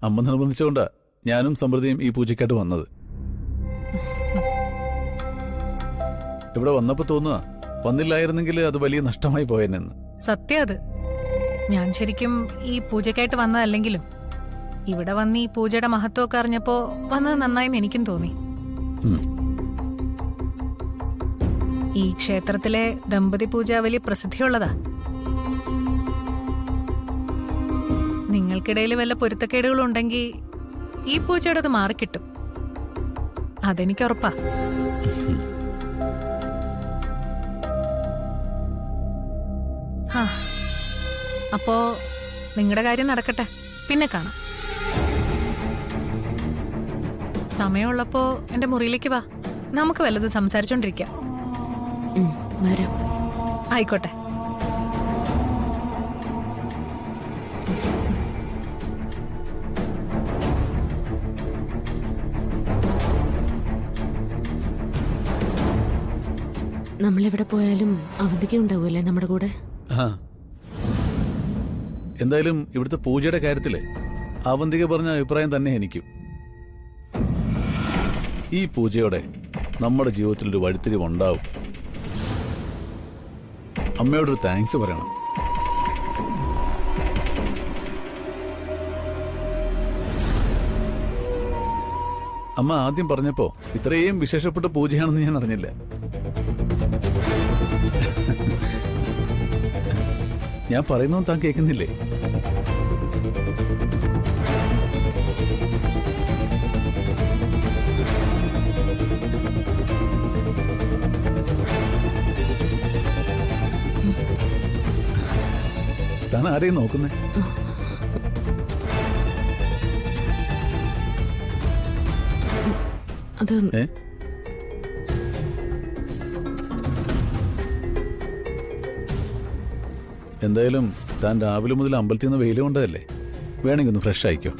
അമ്മ നിർബന്ധിച്ചുകൊണ്ടാ ഞാനും സമൃദ്ധിയും ഈ പൂജയ്ക്കായിട്ട് വന്നത്. ഇവിടെ വന്നപ്പോ തോന്നുക വന്നില്ലായിരുന്നെങ്കിൽ അത് വലിയ നഷ്ടമായി പോയെന്ന്. സത്യം അത്. ഞാൻ ശരിക്കും ഈ പൂജയ്ക്കായിട്ട് വന്നതല്ലെങ്കിലും ഇവിടെ വന്ന് ഈ പൂജയുടെ മഹത്വമൊക്കെ അറിഞ്ഞപ്പോ വന്നത് നന്നായെന്ന് എനിക്കും തോന്നി. ഈ ക്ഷേത്രത്തിലെ ദമ്പതി പൂജ വലിയ പ്രസിദ്ധിയുള്ളതാ. നിങ്ങൾക്കിടയിൽ വല്ല പൊരുത്തക്കേടുകളുണ്ടെങ്കിൽ ഈ പൂജയുടെ അത് മാറിക്കിട്ടും. അതെനിക്ക് ഉറപ്പാ. അപ്പോ നിങ്ങളുടെ കാര്യം നടക്കട്ടെ, പിന്നെ കാണാം. സമയമുള്ളപ്പോ എന്റെ മുറിയിലേക്ക് വാ, നമുക്ക് വല്ലത് സംസാരിച്ചോണ്ടിരിക്കാം. ആയിക്കോട്ടെ. നമ്മളെവിടെ പോയാലും അവന്തിക ഉണ്ടാവുമല്ലേ നമ്മുടെ കൂടെ? എന്തായാലും ഇവിടുത്തെ പൂജയുടെ കാര്യത്തില് അവന്തിക പറഞ്ഞ അഭിപ്രായം തന്നെ എനിക്കും. ഈ പൂജയോടെ നമ്മുടെ ജീവിതത്തിലൊരു വഴിത്തിരിവുണ്ടാവും. അമ്മയോടൊരു താങ്ക്സ് പറയണം. അമ്മ ആദ്യം പറഞ്ഞപ്പോ ഇത്രയും വിശേഷപ്പെട്ട പൂജയാണെന്ന് ഞാൻ അറിഞ്ഞില്ല. ഞാൻ പറയുന്നതും താൻ കേൾക്കുന്നില്ലേ? താൻ ആരെയും നോക്കുന്നേ? അത് എന്തായാലും താൻ രാവിലെ മുതൽ അമ്പലത്തിൽ നിന്ന് വെയിൽ കൊണ്ടതല്ലേ, വേണമെങ്കിൽ ഒന്ന് ഫ്രഷ് ആയിക്കോ.